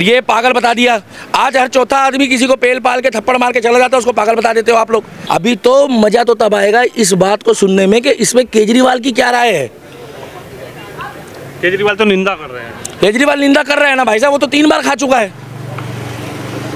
ये पागल बता दिया। आज हर चौथा आदमी किसी को पेल पाल के थप्पड़ मार के चला जाता है, उसको पागल बता देते हो आप लोग। अभी तो मजा तो तब आएगा इस बात को सुनने में कि इसमें केजरीवाल की क्या राय है। केजरीवाल तो निंदा कर रहे हैं। केजरीवाल निंदा कर रहे हैं ना भाई साहब, वो तो 3 बार खा चुका है।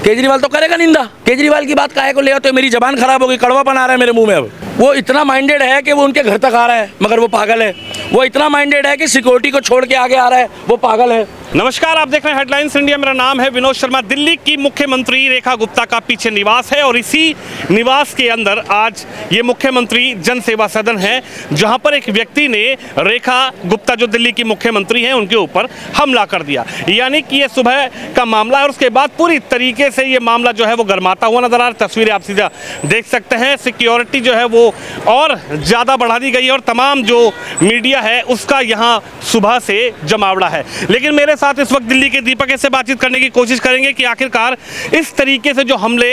केजरीवाल तो करेगा निंदा। केजरीवाल की बात काहे को ले आते हो? मेरी जबान खराब होगी, कड़वापन आ रहा है मेरे मुंह में। अब वो इतना माइंडेड है कि वो उनके घर तक आ रहा है, मगर वो पागल है। वो इतना माइंडेड है कि सिक्योरिटी को छोड़ के आगे आ रहा है, वो पागल है। नमस्कार, आप देख रहे हैं हेडलाइंस इंडिया। मेरा नाम है विनोद शर्मा। दिल्ली की मुख्यमंत्री रेखा गुप्ता का पीछे निवास है और इसी निवास के अंदर आज ये मुख्यमंत्री जन सेवा सदन है, जहां पर एक व्यक्ति ने रेखा गुप्ता जो दिल्ली की मुख्यमंत्री हैं उनके ऊपर हमला कर दिया। यानी कि ये सुबह का मामला है और उसके बाद पूरी तरीके से ये मामला जो है वो गर्माता हुआ नजर आ रहा है। तस्वीरें आप सीधा देख सकते हैं। सिक्योरिटी जो है वो और ज़्यादा बढ़ा दी गई है और तमाम जो मीडिया है उसका यहाँ सुबह से जमावड़ा है। लेकिन मेरे साथ इस वक्त दिल्ली के दीपक से बातचीत करने की कोशिश करेंगे कि आखिरकार इस तरीके से जो हमले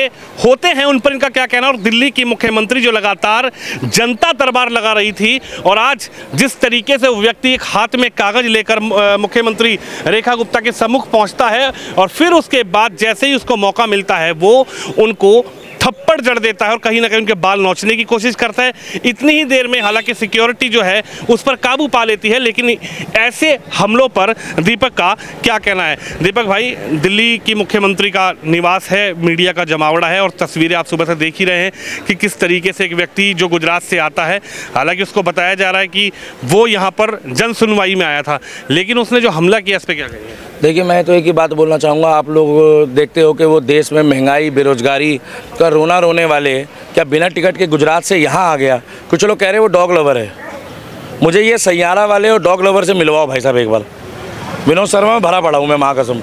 होते हैं उन पर इनका क्या कहना है। और दिल्ली की मुख्यमंत्री जो लगातार जनता दरबार लगा रही थी और आज जिस तरीके से वो व्यक्ति एक हाथ में कागज लेकर मुख्यमंत्री रेखा गुप्ता के सम्मुख पहुंचता है और फिर उसके बाद जैसे ही उसको मौका मिलता है वो उनको थप्पड़ जड़ देता है और कहीं ना कहीं उनके बाल नोचने की कोशिश करता है। इतनी ही देर में हालांकि सिक्योरिटी जो है उस पर काबू पा लेती है। लेकिन ऐसे हमलों पर दीपक का क्या कहना है। दीपक भाई, दिल्ली की मुख्यमंत्री का निवास है, मीडिया का जमावड़ा है और तस्वीरें आप सुबह से देख ही रहे हैं कि किस तरीके से एक व्यक्ति जो गुजरात से आता है, हालांकि उसको बताया जा रहा है कि वो यहाँ पर जन सुनवाई में आया था, लेकिन उसने जो हमला किया इस पर क्या कहेंगे? देखिए, मैं तो एक ही बात बोलना चाहूँगा। आप लोग देखते हो कि वो देश में महंगाई, बेरोजगारी का रोना रोने वाले क्या बिना टिकट के गुजरात से यहाँ आ गया। कुछ लोग कह रहे हैं वो डॉग लवर है। मुझे ये सैयारा वाले और डॉग लवर से मिलवाओ भाई साहब एक बार। विनोद शर्मा में भरा पड़ा हूँ मैं, माँ कसम।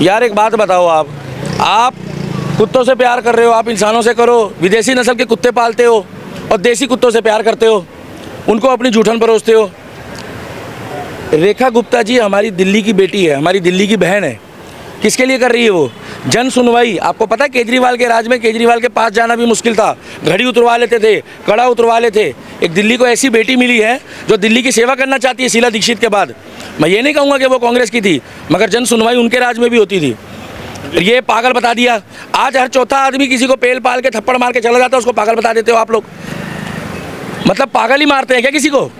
यार एक बात बताओ, आप कुत्तों से प्यार कर रहे हो, आप इंसानों से करो। विदेशी नस्ल के कुत्ते पालते हो और देसी कुत्तों से प्यार करते हो, उनको अपनी जूठन परोसते हो। रेखा गुप्ता जी हमारी दिल्ली की बेटी है, हमारी दिल्ली की बहन है। किसके लिए कर रही है वो? जन सुनवाई। आपको पता है केजरीवाल के राज में केजरीवाल के पास जाना भी मुश्किल था। घड़ी उतरवा लेते थे, कड़ा उतरवा लेते। एक दिल्ली को ऐसी बेटी मिली है जो दिल्ली की सेवा करना चाहती है शीला दीक्षित के बाद। मैं ये नहीं कहूँगा कि वो कांग्रेस की थी, मगर जन सुनवाई उनके राज में भी होती थी। ये पागल बता दिया। आज हर चौथा आदमी किसी को पेल पाल के थप्पड़ मार के चला जाता है, उसको पागल बता देते हो आप लोग। मतलब पागल ही मारते हैं क्या किसी को?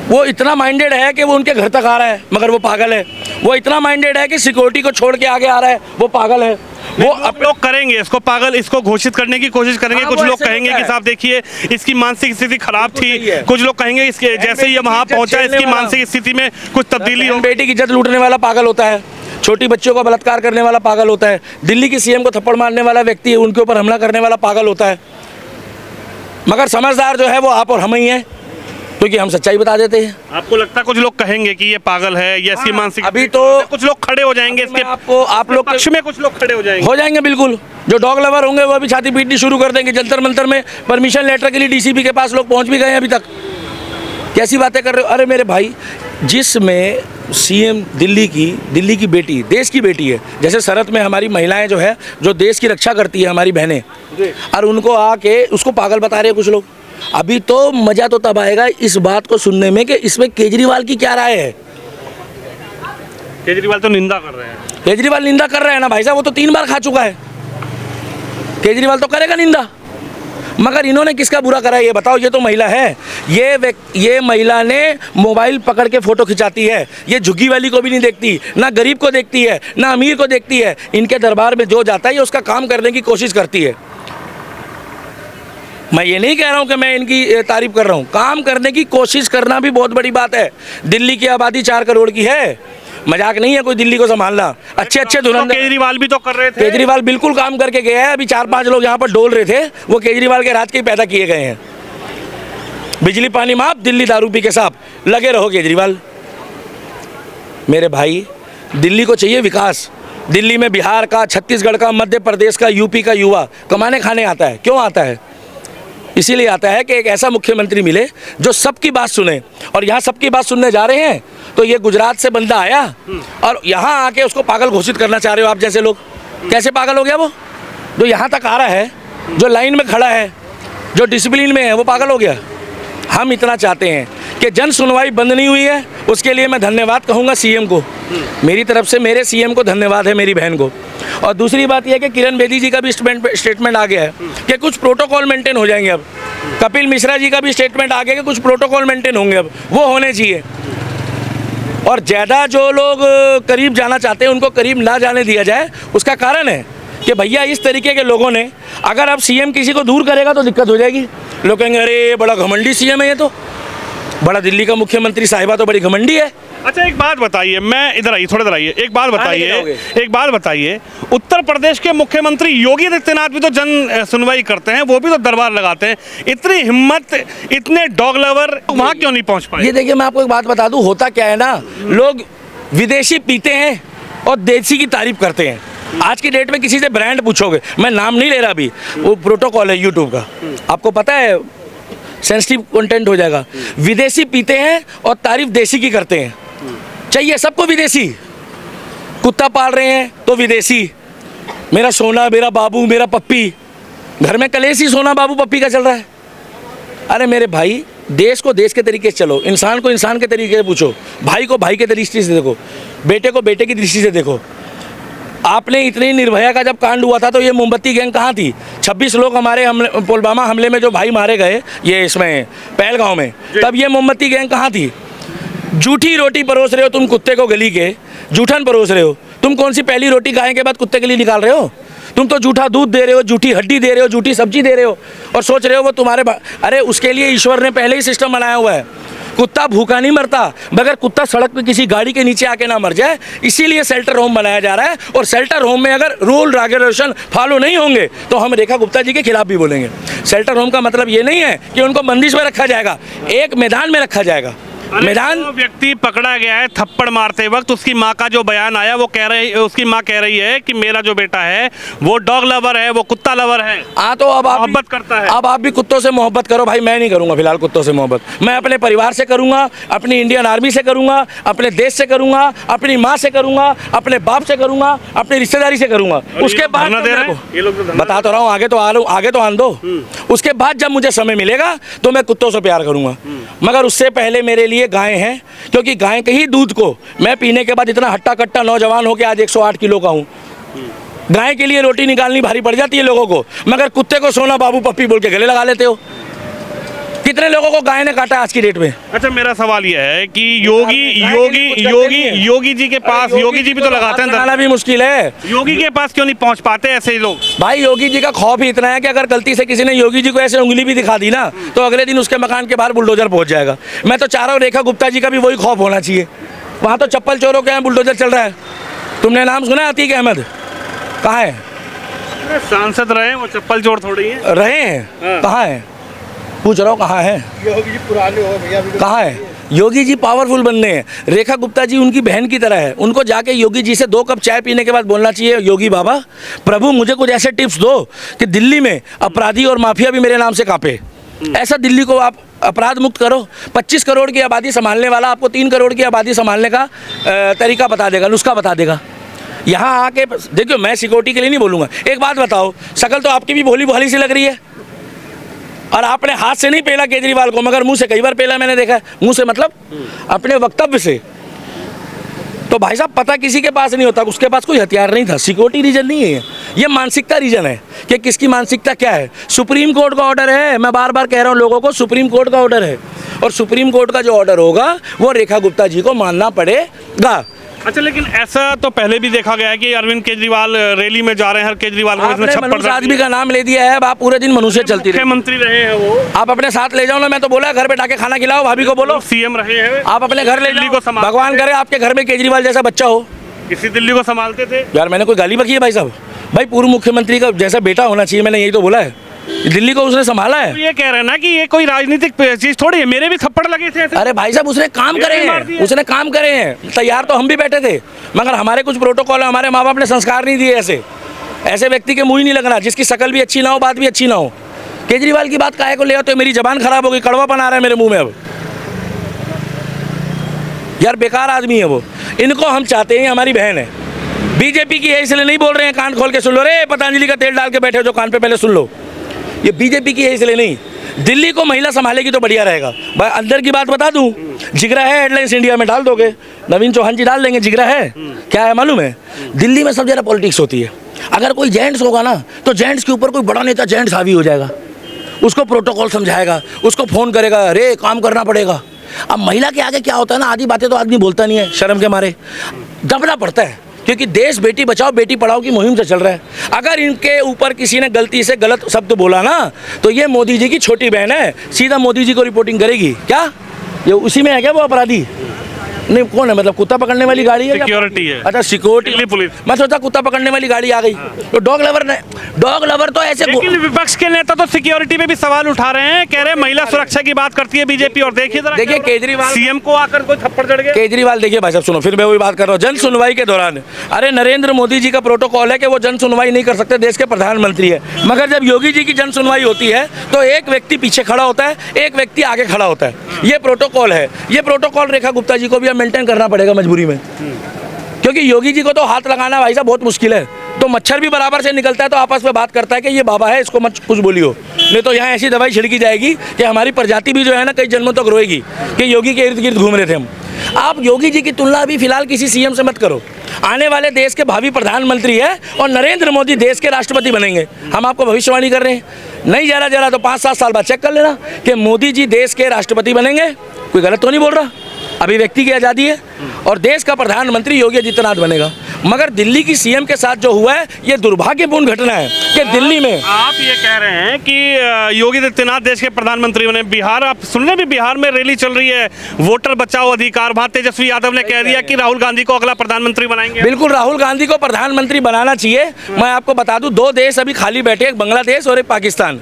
वो इतना माइंडेड है कि वो उनके घर तक आ रहा है, मगर वो पागल है। वो इतना माइंडेड है कि सिक्योरिटी को छोड़ के आगे आ रहा है, वो पागल है। वो अब लोग करेंगे इसको पागल, इसको घोषित करने की कोशिश करेंगे। कुछ लोग कहेंगे कि साहब देखिए इसकी मानसिक स्थिति खराब थी। कुछ लोग कहेंगे इसके जैसे ये वहाँ पहुंचा इसकी मानसिक स्थिति में कुछ तब्दीली हो। बेटी की इज्जत लूटने वाला पागल होता है, छोटी बच्चों का बलात्कार करने वाला पागल होता है, दिल्ली की सीएम को थप्पड़ मारने वाला व्यक्ति है, उनके ऊपर हमला करने वाला पागल होता है। मगर समझदार जो है वो आप और हम ही हैं, क्योंकि हम सच्चाई बता देते हैं। आपको लगता है कुछ लोग कहेंगे कि ये पागल है या इसकी मानसिक, अभी तो कुछ लोग खड़े हो जाएंगे इसके आप लोग पक्ष में, कुछ लोग खड़े हो जाएंगे बिल्कुल। जो डॉग लवर होंगे वो अभी छाती पीटनी शुरू कर देंगे। जंतर मंतर में परमिशन लेटर के लिए डीसीपी के पास लोग पहुंच भी गए हैं अभी तक। कैसी बातें कर रहे हो? अरे मेरे भाई, जिसमें सीएम दिल्ली की बेटी, देश की बेटी है, जैसे सरहद में हमारी महिलाएं जो है जो देश की रक्षा करती है, हमारी बहनें, और उनको आके उसको पागल बता रहे हैं कुछ लोग। अभी तो मजा तो तब आएगा इस बात को सुनने में कि इसमें केजरीवाल की क्या राय है। केजरीवाल तो निंदा कर रहे हैं। केजरीवाल निंदा कर रहे हैं ना भाई साहब, वो तो 3 बार खा चुका है। केजरीवाल तो करेगा निंदा, मगर इन्होंने किसका बुरा करा है ये बताओ। ये तो महिला है, ये महिला ने मोबाइल पकड़ के फोटो खिंचाती है। ये झुग्गी वाली को भी नहीं देखती, ना गरीब को देखती है, ना अमीर को देखती है। इनके दरबार में जो जाता है ये उसका काम करने की कोशिश करती है। मैं ये नहीं कह रहा हूँ कि मैं इनकी तारीफ कर रहा हूँ। काम करने की कोशिश करना भी बहुत बड़ी बात है। दिल्ली की आबादी 4 करोड़ की है, मजाक नहीं है कोई दिल्ली को संभालना। अच्छे धुरंधर केजरीवाल भी तो कर रहे थे। केजरीवाल बिल्कुल काम करके गया है। अभी 4-5 लोग यहाँ पर डोल रहे थे, वो केजरीवाल के राज के पैदा किए गए हैं। बिजली पानी माफ, दिल्ली दारू पी के साफ, लगे रहो केजरीवाल। मेरे भाई, दिल्ली को चाहिए विकास। दिल्ली में बिहार का, छत्तीसगढ़ का, मध्य प्रदेश का, यूपी का युवा कमाने खाने आता है। क्यों आता है? इसीलिए आता है कि एक ऐसा मुख्यमंत्री मिले जो सबकी बात सुने। और यहाँ सबकी बात सुनने जा रहे हैं तो ये गुजरात से बंदा आया और यहाँ आके उसको पागल घोषित करना चाह रहे हो आप जैसे लोग। कैसे पागल हो गया वो? जो यहाँ तक आ रहा है, जो लाइन में खड़ा है, जो डिसिप्लिन में है, वो पागल हो गया। हम इतना चाहते हैं कि जन सुनवाई बंद नहीं हुई है, उसके लिए मैं धन्यवाद कहूँगा सीएम को। मेरी तरफ से मेरे सीएम को धन्यवाद है, मेरी बहन को। और दूसरी बात यह है कि किरण बेदी जी का भी स्टेटमेंट आ गया है कि कुछ प्रोटोकॉल मेंटेन हो जाएंगे। अब कपिल मिश्रा जी का भी स्टेटमेंट आ गया कि कुछ प्रोटोकॉल मेंटेन होंगे, अब वो होने चाहिए। और ज़्यादा जो लोग करीब जाना चाहते हैं उनको करीब ना जाने दिया जाए। उसका कारण है कि भैया इस तरीके के लोगों ने, अगर अब सीएम किसी को दूर करेगा तो दिक्कत हो जाएगी। लोग कहेंगे अरे बड़ा घमंडी सीएम है ये, तो बड़ा दिल्ली का मुख्यमंत्री साहिबा तो बड़ी घमंडी है। अच्छा एक बात बताइए, मैं इधर आइए, थोड़ा इधर आइए, एक बात बताइए, उत्तर प्रदेश के मुख्यमंत्री योगी आदित्यनाथ भी तो जन सुनवाई करते हैं, वो भी तो दरबार लगाते हैं। इतनी हिम्मत, इतने डॉग लवर वहाँ क्यों नहीं पहुँच पाए? ये देखिए, मैं आपको एक बात बता दूं, होता क्या है ना, लोग विदेशी पीते हैं और देसी की तारीफ करते हैं। आज की डेट में किसी से ब्रांड पूछोगे, मैं नाम नहीं ले रहा अभी, वो प्रोटोकॉल है यूट्यूब का, आपको पता है सेंसिटिव कंटेंट हो जाएगा। विदेशी पीते हैं और तारीफ देसी की करते हैं। चाहिए सबको विदेशी। कुत्ता पाल रहे हैं तो विदेशी, मेरा सोना, मेरा बाबू, मेरा पप्पी। घर में कलेश ही सोना बाबू पप्पी का चल रहा है। अरे मेरे भाई, देश को देश के तरीके से चलो, इंसान को इंसान के तरीके से पूछो, भाई को भाई के तरीके से देखो, बेटे को बेटे की दृष्टि से देखो। आपने इतनी निर्भया का जब कांड हुआ था तो ये मोमबत्ती गैंग कहाँ थी? 26 लोग हमारे पुलवामा हमले में जो भाई मारे गए, ये इसमें पहलगांव में, तब ये मोमबत्ती गैंग कहाँ थी? झूठी रोटी परोस रहे हो तुम कुत्ते को, गली के जूठन परोस रहे हो तुम। कौन सी पहली रोटी गाय के बाद कुत्ते के लिए निकाल रहे हो? तुम तो झूठा दूध दे रहे हो, झूठी हड्डी दे रहे हो, झूठी सब्जी दे रहे हो और सोच रहे हो वो तुम्हारे। अरे उसके लिए ईश्वर ने पहले ही सिस्टम बनाया हुआ है। कुत्ता भूखा नहीं मरता, मगर कुत्ता सड़क पे किसी गाड़ी के नीचे आके ना मर जाए, इसीलिए शेल्टर होम बनाया जा रहा है। और शेल्टर होम में अगर रूल रेगुलेशन फॉलो नहीं होंगे तो हम रेखा गुप्ता जी के खिलाफ भी बोलेंगे। शेल्टर होम का मतलब ये नहीं है कि उनको बंदिश में रखा जाएगा, एक मैदान में रखा जाएगा। मैदान व्यक्ति पकड़ा गया है थप्पड़ मारते वक्त, उसकी माँ का जो बयान आया, वो कह रही, उसकी माँ कह रही है कि मेरा जो बेटा है वो डॉग लवर है, वो कुत्ता लवर है। हाँ, तो अब आप मोहब्बत करता है। अब आप भी कुत्तों से मोहब्बत करो भाई, मैं नहीं करूंगा फिलहाल कुत्तों से मोहब्बत। मैं अपने परिवार से करूंगा, अपनी इंडियन आर्मी से करूंगा, अपने देश से करूंगा, अपनी माँ से करूंगा, अपने बाप से करूंगा, अपनी रिश्तेदारी से करूंगा। उसके बाद बता तो रहा हूँ, आगे तो आन दो। उसके बाद जब मुझे समय मिलेगा तो मैं कुत्तों से प्यार करूंगा, मगर उससे पहले मेरे लिए गाय हैं, क्योंकि गाय के ही दूध को मैं पीने के बाद इतना हट्टा कट्टा नौजवान हो के आज 108 किलो का हूँ। गाय के लिए रोटी निकालनी भारी पड़ जाती है लोगों को, मगर कुत्ते को सोना बाबू पप्पी बोल के गले लगा लेते हो। कितने लोगों को गाय ने काटा आज की डेट में? अच्छा मेरा सवाल यह है कि योगी जी के पास, योगी जी भी तो लगाते हैं, लगाना भी मुश्किल है। योगी के पास क्यों नहीं पहुंच पाते ऐसे लोग? भाई योगी जी का खौफ ही इतना है कि अगर गलती से किसी ने योगी जी को ऐसे उंगली भी दिखा दी ना तो अगले दिन उसके मकान के बाहर बुलडोजर पहुंच जाएगा। मैं तो चाह रहा हूँ रेखा गुप्ता जी का भी वही खौफ होना चाहिए। वहाँ तो चप्पल चोरों के यहाँ बुलडोजर चल रहा है। तुमने नाम सुना है अतीक अहमद? कहाँ है? सांसद रहे, वो चप्पल चोर थोड़ी है। रहे हैं, कहाँ है? पूछ रहा हूँ कहाँ है? योगी जी पुराने हो भैया, कहाँ है? योगी जी पावरफुल बनने हैं। रेखा गुप्ता जी उनकी बहन की तरह है। उनको जाके योगी जी से 2 कप चाय पीने के बाद बोलना चाहिए, योगी बाबा प्रभु मुझे कुछ ऐसे टिप्स दो कि दिल्ली में अपराधी और माफिया भी मेरे नाम से कांपे। ऐसा दिल्ली को आप अपराध मुक्त करो। 25 करोड़ की आबादी संभालने वाला आपको 3 करोड़ की आबादी संभालने का तरीका बता देगा, नुस्खा बता देगा। यहाँ आके देखियो, मैं सिक्योरिटी के लिए नहीं बोलूँगा। एक बात बताओ, शक्ल तो आपकी भी भोली भाली सी लग रही है और आपने हाथ से नहीं पेला केजरीवाल को, मगर मुंह से कई बार पेला मैंने देखा है। मुंह से मतलब अपने वक्तव्य से। तो भाई साहब पता किसी के पास नहीं होता, उसके पास कोई हथियार नहीं था। सिक्योरिटी रीजन नहीं है ये मानसिकता रीजन है कि किसकी मानसिकता क्या है। सुप्रीम कोर्ट का ऑर्डर है, मैं बार बार कह रहा हूँ लोगों को, सुप्रीम कोर्ट का ऑर्डर है और सुप्रीम कोर्ट का जो ऑर्डर होगा वो रेखा गुप्ता जी को मानना पड़ेगा। अच्छा लेकिन ऐसा तो पहले भी देखा गया है कि अरविंद केजरीवाल रैली में जा रहे हैं, हर केजरीवाल को मनुष्य आदमी का नाम ले दिया है। आप पूरे दिन मनुष्य चलती रही, मुख्यमंत्री रहे हैं वो, आप अपने साथ ले जाओ ना। मैं तो बोला घर बैठा के खाना खिलाओ, भाभी को बोलो। सीएम रहे हैं, आप अपने घर ले जाओ। भगवान करे आपके घर में केजरीवाल जैसा बच्चा हो। इसी दिल्ली को संभालते थे यार, मैंने कोई गाली बकी है भाई साहब? भाई पूर्व मुख्यमंत्री का जैसा बेटा होना चाहिए, मैंने यही तो बोला है। दिल्ली को उसने संभाला है। तो ये कह रहे हैं ना कि ये कोई राजनीतिक चीज थोड़ी है, मेरे भी थप्पड़ लगे थे ऐसे। अरे भाई साहब उसने काम करे हैं, उसने काम करे हैं। तैयार तो हम भी बैठे थे, मगर हमारे कुछ प्रोटोकॉल है, हमारे माँ बाप ने संस्कार नहीं दिए। ऐसे व्यक्ति के मुंह ही नहीं लगना जिसकी शक्ल भी अच्छी ना हो, बात भी अच्छी ना हो। केजरीवाल की बात काहे को ले आओ? तो मेरी जबान खराब हो गई, कड़वापन आ रहा है मेरे मुंह में अब। यार बेकार आदमी है वो। इनको हम चाहते हैं, हमारी बहन है। बीजेपी की है इसलिए नहीं बोल रहे हैं, कान खोल के सुन लो। रे पतंजलि का तेल डाल के बैठे हो जो कान पे, पहले सुन लो। ये बीजेपी की है इसलिए नहीं, दिल्ली को महिला संभालेगी तो बढ़िया रहेगा। भाई अंदर की बात बता दूं, जिगरा है हेडलाइंस इंडिया में डाल दोगे, नवीन चौहान जी डाल देंगे, जिगरा है। क्या है मालूम है, दिल्ली में सब ज़्यादा पॉलिटिक्स होती है। अगर कोई जेंट्स होगा ना तो जेंट्स के ऊपर कोई बड़ा नेता जेंट्स हावी हो जाएगा, उसको प्रोटोकॉल समझाएगा, उसको फ़ोन करेगा, अरे काम करना पड़ेगा। अब महिला के आगे क्या होता है ना, आधी बातें तो आदमी बोलता नहीं है, शर्म के मारे दबना पड़ता है, क्योंकि देश बेटी बचाओ बेटी पढ़ाओ की मुहिम से चल रहा है। अगर इनके ऊपर किसी ने गलती से गलत शब्द बोला ना तो ये मोदी जी की छोटी बहन है, सीधा मोदी जी को रिपोर्टिंग करेगी। क्या ये उसी में है क्या वो अपराधी? नहीं, कौन है, मतलब कुत्ता पकड़ने वाली गाड़ी है, सिक्योरिटी है। अच्छा सिक्योरिटी पुलिस। मैं सोचा कुत्ता पकड़ने वाली गाड़ी आ गई। तो डॉग लवर तो ऐसे। लेकिन विपक्ष के नेता तो सिक्योरिटी पे भी सवाल उठा रहे हैं, कह रहे हैं महिला सुरक्षा की बात करती है बीजेपी। और देखिए केजरीवाल सीएम को आकर कोई थप्पड़ चढ़ गया। केजरीवाल देखिए भाई साहब, सुनो, फिर मैं वही बात कर रहा हूँ, जन सुनवाई के दौरान अरे नरेंद्र मोदी जी का प्रोटोकॉल है कि वो जन सुनवाई नहीं कर सकते, देश के प्रधानमंत्री है। मगर जब योगी जी की जन सुनवाई होती है तो एक व्यक्ति पीछे खड़ा होता है, एक व्यक्ति आगे खड़ा होता है। ये प्रोटोकॉल है। ये प्रोटोकॉल रेखा गुप्ता जी को भी अब मेंटेन करना पड़ेगा मजबूरी में, क्योंकि योगी जी को तो हाथ लगाना भाई साहब बहुत मुश्किल है। तो मच्छर भी बराबर से निकलता है तो आपस में बात करता है कि ये बाबा है, इसको मत कुछ बोलियो, नहीं तो यहाँ ऐसी दवाई छिड़की जाएगी कि हमारी प्रजाति भी जो है ना कई जन्मों तक रोएगी कि योगी के इर्द गिर्द घूम रहे थे हम। आप योगी जी की तुलना अभी फिलहाल किसी सीएम से मत करो। आने वाले देश के भावी प्रधानमंत्री है और नरेंद्र मोदी देश के राष्ट्रपति बनेंगे। हम आपको भविष्यवाणी कर रहे हैं, नहीं जरा तो 5-7 साल बाद चेक कर लेना कि मोदी जी देश के राष्ट्रपति बनेंगे। कोई गलत तो नहीं बोल रहा, अभिव्यक्ति की आज़ादी है, और देश का प्रधानमंत्री योगी आदित्यनाथ बनेगा। मगर दिल्ली की सीएम के साथ जो हुआ है ये दुर्भाग्यपूर्ण घटना है कि दिल्ली में आप ये कह रहे हैं कि योगी आदित्यनाथ देश के प्रधानमंत्री बने। बिहार, आप सुन रहे हैं भी बिहार में रैली चल रही है, वोटर बचाओ अधिकार। वहाँ तेजस्वी यादव ने कह दिया कि राहुल गांधी को अगला प्रधानमंत्री बनाएंगे। बिल्कुल, राहुल गांधी को प्रधानमंत्री बनाना चाहिए। मैं आपको बता दूं, 2 देश अभी खाली बैठे, एक बांग्लादेश और एक पाकिस्तान।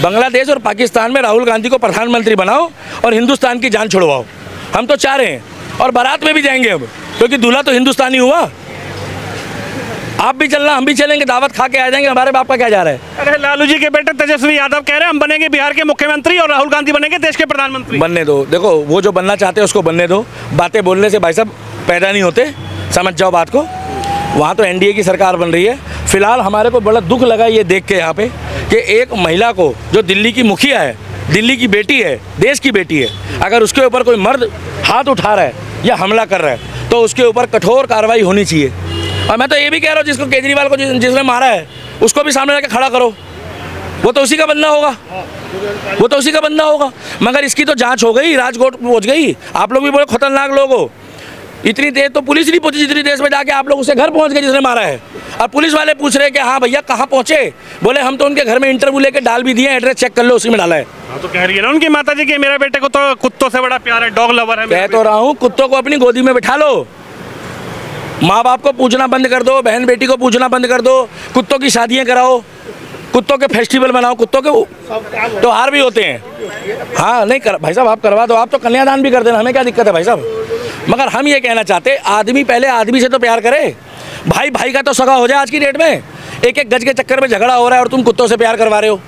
बांग्लादेश और पाकिस्तान में राहुल गांधी को प्रधानमंत्री बनाओ और हिंदुस्तान की जान छुड़वाओ। हम तो चाह रहे हैं, और बारात में भी जाएंगे अब, क्योंकि दूल्हा तो हिंदुस्तानी हुआ। आप भी चलना, हम भी चलेंगे, दावत खा के आ जाएंगे। हमारे बाप का क्या जा रहा है? अरे लालू जी के बेटे तेजस्वी यादव कह रहे हैं हम बनेंगे बिहार के मुख्यमंत्री और राहुल गांधी बनेंगे देश के प्रधानमंत्री। बनने दो, देखो वो जो बनना चाहते हैं उसको बनने दो। बातें बोलने से भाई साहब पैदा नहीं होते, समझ जाओ बात को। वहाँ तो एनडीए की सरकार बन रही है। फिलहाल हमारे को बड़ा दुख लगा ये देख के यहाँ पे कि एक महिला को, जो दिल्ली की मुखिया है, दिल्ली की बेटी है, देश की बेटी है, अगर उसके ऊपर कोई मर्द हाथ उठा रहा है या हमला कर रहा है तो उसके ऊपर कठोर कार्रवाई होनी चाहिए। और मैं तो ये भी कह रहा हूँ, जिसको केजरीवाल को जिसने मारा है उसको भी सामने जाके खड़ा करो, वो तो उसी का बंदा होगा, वो तो उसी का बंदा होगा। मगर इसकी तो जांच हो गई, राजकोट पहुँच गई। आप लोग भी बोले खतरनाक लोग हो, इतनी देर तो पुलिस नहीं पहुंची जितनी देर में जाके आप लोग उसके घर पहुंच गए जिसने मारा है। और पुलिस वाले पूछ रहे हैं कि हाँ भैया कहाँ पहुंचे? बोले हम तो उनके घर में इंटरव्यू लेके डाल भी दिए, एड्रेस चेक कर लो, उसी में डाला है। हाँ तो कह रही है ना उनकी माता जी कि मेरे बेटे को तो कुत्तों से बड़ा प्यार है, डॉग लवर है। कह तो रहा हूँ, कुत्तों को अपनी गोदी में बिठा लो, माँ बाप को पूछना बंद कर दो, बहन बेटी को पूछना बंद कर दो, कुत्तों की शादियाँ कराओ, कुत्तों के फेस्टिवल बनाओ, कुत्तों के त्योहार भी होते हैं। हाँ नहीं कर भाई साहब, आप करवा दो, आप तो कन्यादान भी कर देना, हमें क्या दिक्कत है भाई साहब। मगर हम ये कहना चाहते, आदमी पहले आदमी से तो प्यार करे, भाई भाई का तो सगा हो जाए। आज की डेट में 1-1 गज के चक्कर में झगड़ा हो रहा है और तुम कुत्तों से प्यार करवा रहे हो।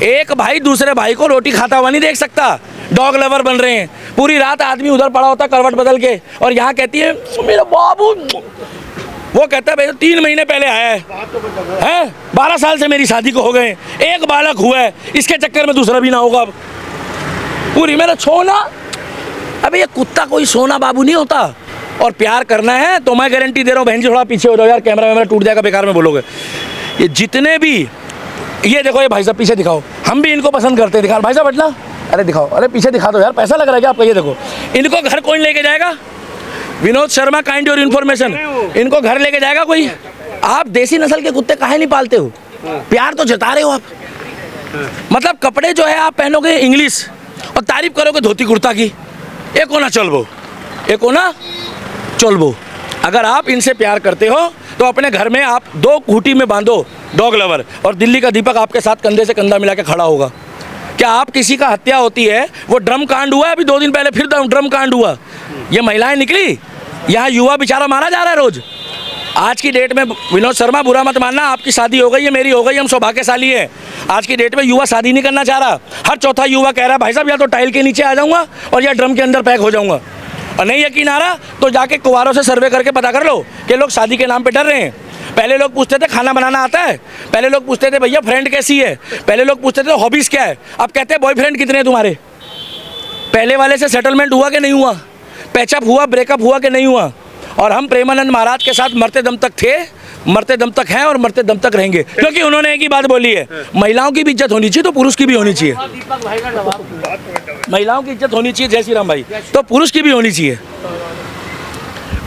एक भाई दूसरे भाई को रोटी खाता हुआ नहीं देख सकता, डॉग लवर बन रहे हैं। पूरी रात आदमी उधर पड़ा होता करवट बदल के, और यहाँ कहती है मेरा बाबू, वो कहता है भाई 3 महीने पहले आया है, 12 साल से मेरी शादी को हो गए, एक बालक हुआ है, इसके चक्कर में दूसरा भी ना होगा। अब पूरी मेरा सोना, अबे ये कुत्ता कोई सोना बाबू नहीं होता। और प्यार करना है तो मैं गारंटी दे रहा हूँ, बहन जी थोड़ा पीछे हो जाओ यार, कैमरा वैमरा टूट जाएगा, बेकार में बोलोगे। ये जितने भी, ये देखो ये भाई साहब पीछे दिखाओ, हम भी इनको पसंद करते हैं। दिखा भाई साहब हटना, अरे दिखाओ, अरे पीछे दिखा दो यार, पैसा लग रहा है क्या आपका? ये देखो, इनको घर कौन लेके जाएगा? Vinod Sharma kind your information, इनको घर लेके जाएगा कोई? आप देसी नस्ल के कुत्ते काहे नहीं पालते हो? प्यार तो जता रहे हो आप। मतलब कपड़े जो है आप पहनोगे इंग्लिश और तारीफ करोगे धोती कुर्ता की, एक होना चलबो, एक होना चलबो। अगर आप इनसे प्यार करते हो तो अपने घर में आप 2 खूंटी में बांधो डॉग लवर, और दिल्ली का दीपक आपके साथ कंधे से कंधा मिला के खड़ा होगा। क्या आप किसी का हत्या होती है, वो ड्रम कांड हुआ अभी 2 दिन पहले, फिर ड्रम कांड हुआ, ये महिलाएं निकली, यहाँ युवा बेचारा मारा जा रहा है रोज। आज की डेट में विनोद शर्मा बुरा मत मानना, आपकी शादी हो गई है, मेरी हो गई, हम सौभाग्यशाली हैं। आज की डेट में युवा शादी नहीं करना चाह रहा, हर चौथा युवा कह रहा है भाई साहब या तो टाइल के नीचे आ जाऊंगा और या ड्रम के अंदर पैक हो जाऊंगा। और नहीं यकीन आ रहा तो जाके कुंवारों से सर्वे करके पता कर लो कि लोग शादी के नाम पे डर रहे हैं। पहले लोग पूछते थे खाना बनाना आता है, पहले लोग पूछते थे भैया फ्रेंड कैसी है, पहले लोग पूछते थे हॉबीज़ क्या है, अब कहते हैं बॉयफ्रेंड कितने हैं तुम्हारे। पहले वाले से सेटलमेंट हुआ कि नहीं हुआ, पैचअप हुआ, ब्रेकअप हुआ कि नहीं हुआ। और हम प्रेमानंद महाराज के साथ मरते दम तक थे, मरते दम तक हैं और मरते दम तक रहेंगे, क्योंकि उन्होंने एक ही बात बोली है, महिलाओं की भी इज्जत होनी चाहिए तो पुरुष की भी होनी चाहिए। महिलाओं की इज्जत होनी चाहिए, जय श्री राम भाई, तो पुरुष की भी होनी चाहिए।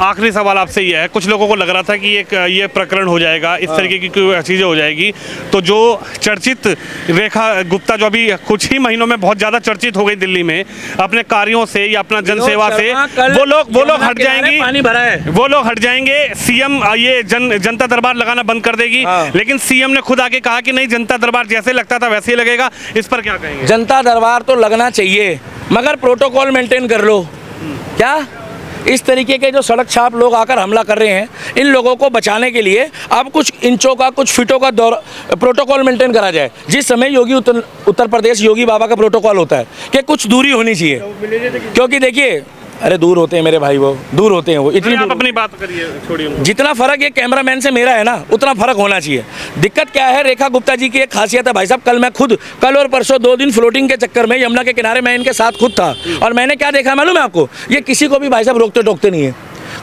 आखिरी सवाल आपसे ये है, कुछ लोगों को लग रहा था कि ये प्रकरण हो जाएगा, इस तरीके की कोई चीज़ें हो जाएगी, तो जो चर्चित रेखा गुप्ता जो अभी कुछ ही महीनों में बहुत ज़्यादा चर्चित हो गई दिल्ली में अपने कार्यों से या अपना जनसेवा से, वो लोग हट जाएंगी, पानी भरा है, वो लोग हट जाएंगे। सीएम ये जनता दरबार लगाना बंद कर देगी, लेकिन सीएम ने खुद आके कहा कि नहीं, जनता दरबार जैसे लगता था वैसे ही लगेगा। इस पर क्या कहेंगे? जनता दरबार तो लगना चाहिए, मगर प्रोटोकॉल मेंटेन कर लो। क्या इस तरीके के जो सड़क छाप लोग आकर हमला कर रहे हैं, इन लोगों को बचाने के लिए अब कुछ इंचों का, कुछ फीटों का प्रोटोकॉल मेंटेन करा जाए। जिस समय उत्तर प्रदेश योगी बाबा का प्रोटोकॉल होता है कि कुछ दूरी होनी चाहिए, क्योंकि देखिए, अरे दूर होते हैं मेरे भाई, वो दूर होते हैं, वो इतनी आप अपनी बात करिए, छोड़िए। जितना फर्क ये कैमरामैन से मेरा है ना, उतना फर्क होना चाहिए। दिक्कत क्या है, रेखा गुप्ता जी की एक खासियत है भाई साहब, कल और परसों 2 दिन फ्लोटिंग के चक्कर में यमुना के किनारे मैं इनके साथ खुद था, और मैंने क्या देखा मालूम है आपको, ये किसी को भी भाई साहब रोकते टोकते नहीं है।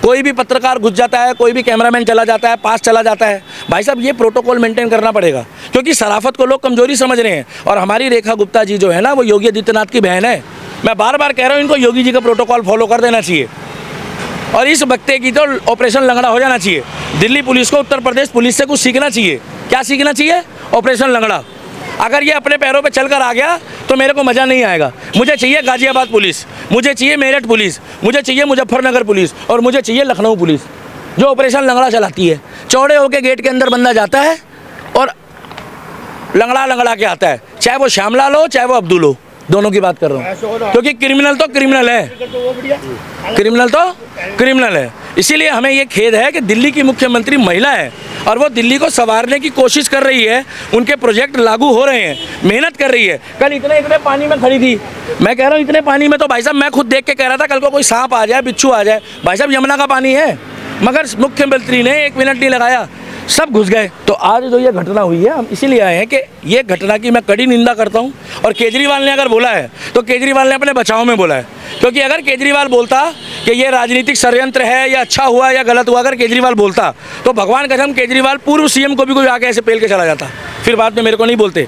कोई भी पत्रकार घुस जाता है, कोई भी कैमरामैन चला जाता है, पास चला जाता है। भाई साहब ये प्रोटोकॉल मेंटेन करना पड़ेगा, क्योंकि शराफत को लोग कमजोरी समझ रहे हैं। और हमारी रेखा गुप्ता जी जो है ना, वो योगी आदित्यनाथ की बहन है। मैं बार बार कह रहा हूँ, इनको योगी जी का प्रोटोकॉल फॉलो कर देना चाहिए, और इस बक्ते की तो ऑपरेशन लंगड़ा हो जाना चाहिए। दिल्ली पुलिस को उत्तर प्रदेश पुलिस से कुछ सीखना चाहिए। क्या सीखना चाहिए? ऑपरेशन लंगड़ा। अगर ये अपने पैरों पे चलकर आ गया तो मेरे को मज़ा नहीं आएगा। मुझे चाहिए गाजियाबाद पुलिस, मुझे चाहिए मेरठ पुलिस, मुझे चाहिए मुजफ्फरनगर पुलिस, और मुझे चाहिए लखनऊ पुलिस, जो ऑपरेशन लंगड़ा चलाती है। चौड़े होके गेट के अंदर बंदा जाता है और लंगड़ा के आता है, चाहे वो श्यामलाल हो चाहे वो अब्दुल हो, दोनों की बात कर रहा हूँ, क्योंकि क्रिमिनल तो क्रिमिनल है, क्रिमिनल तो क्रिमिनल है। इसीलिए हमें ये खेद है कि दिल्ली की मुख्यमंत्री महिला है और वो दिल्ली को संवारने की कोशिश कर रही है, उनके प्रोजेक्ट लागू हो रहे हैं, मेहनत कर रही है। कल इतने पानी में खड़ी थी, मैं कह रहा हूँ इतने पानी में तो भाई साहब मैं खुद देख के कह रहा था कल को कोई सांप आ जाए, बिच्छू आ जाए। भाई साहब यमुना का पानी है, मगर मुख्यमंत्री ने 1 मिनट नहीं लगाया, सब घुस गए। तो आज जो ये घटना हुई है, हम इसीलिए आए हैं कि ये घटना की मैं कड़ी निंदा करता हूँ। और केजरीवाल ने अगर बोला है तो केजरीवाल ने अपने बचाव में बोला है, क्योंकि अगर केजरीवाल बोलता कि ये राजनीतिक षड्यंत्र है या अच्छा हुआ या गलत हुआ, अगर केजरीवाल बोलता तो भगवान कसम केजरीवाल पूर्व सीएम को भी कोई आके ऐसे पेल के चला जाता, फिर बाद में मेरे को नहीं बोलते।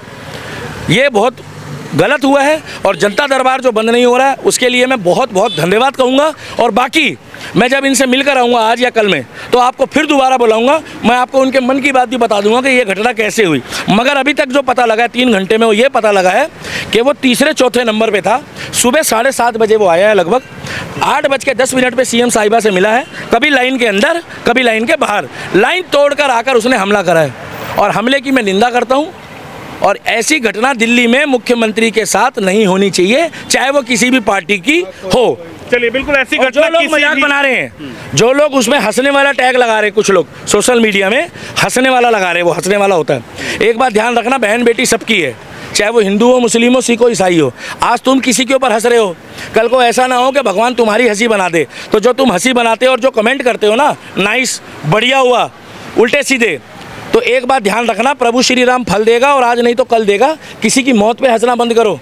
ये बहुत गलत हुआ है, और जनता दरबार जो बंद नहीं हो रहा है उसके लिए मैं बहुत बहुत धन्यवाद कहूँगा। और बाकी मैं जब इनसे मिलकर आऊँगा आज या कल में, तो आपको फिर दोबारा बुलाऊँगा, मैं आपको उनके मन की बात भी बता दूँगा कि ये घटना कैसे हुई। मगर अभी तक जो पता लगा है 3 घंटे में, वो ये पता लगा है कि वो तीसरे चौथे नंबर पे था। सुबह 7:30 बजे वो आया है, लगभग 8:10 पे सीएम साहिबा से मिला है, कभी लाइन के अंदर कभी लाइन के बाहर, लाइन तोड़कर आकर उसने हमला करा है, और हमले की मैं निंदा करता हूँ। और ऐसी घटना दिल्ली में मुख्यमंत्री के साथ नहीं होनी चाहिए, चाहे वो किसी भी पार्टी की हो। चलिए, बिल्कुल ऐसी घटना जो लोग मजाक बना रहे हैं, जो लोग उसमें हंसने वाला टैग लगा रहे हैं, कुछ लोग सोशल मीडिया में हंसने वाला लगा रहे हैं, वो हंसने वाला होता है। एक बात ध्यान रखना, बहन बेटी सबकी है, चाहे वो हिंदू हो, मुस्लिम हो, सिख हो, ईसाई हो। आज तुम किसी के ऊपर हंस रहे हो, कल को ऐसा ना हो कि भगवान तुम्हारी हंसी बना दे। तो जो तुम हंसी बनाते हो और जो कमेंट करते हो ना, नाइस, बढ़िया हुआ, उल्टे सीधे, तो एक बात ध्यान रखना, प्रभु श्री राम फल देगा, और आज नहीं तो कल देगा। किसी की मौत पे हंसना बंद करो,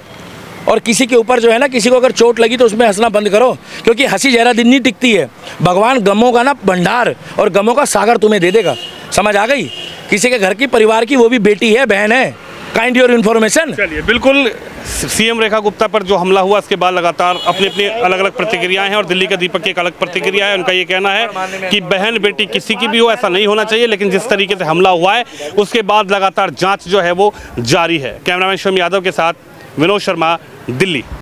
और किसी के ऊपर जो है ना, किसी को अगर चोट लगी तो उसमें हंसना बंद करो, क्योंकि हंसी ज़्यादा दिन नहीं टिकती है। भगवान गमों का ना भंडार और गमों का सागर तुम्हें दे देगा। समझ आ गई? किसी के घर की परिवार की वो भी बेटी है, बहन है। Kind your information. चलिए, बिल्कुल सीएम रेखा गुप्ता पर जो हमला हुआ उसके बाद लगातार अपनी अपनी अलग अलग प्रतिक्रियाएं हैं, और दिल्ली का दीपक की एक अलग प्रतिक्रिया है। उनका ये कहना है कि बहन बेटी किसी की भी हो, ऐसा नहीं होना चाहिए, लेकिन जिस तरीके से हमला हुआ है उसके बाद लगातार जांच जो है वो जारी है। कैमरामैन शिवम यादव के साथ विनोद शर्मा, दिल्ली।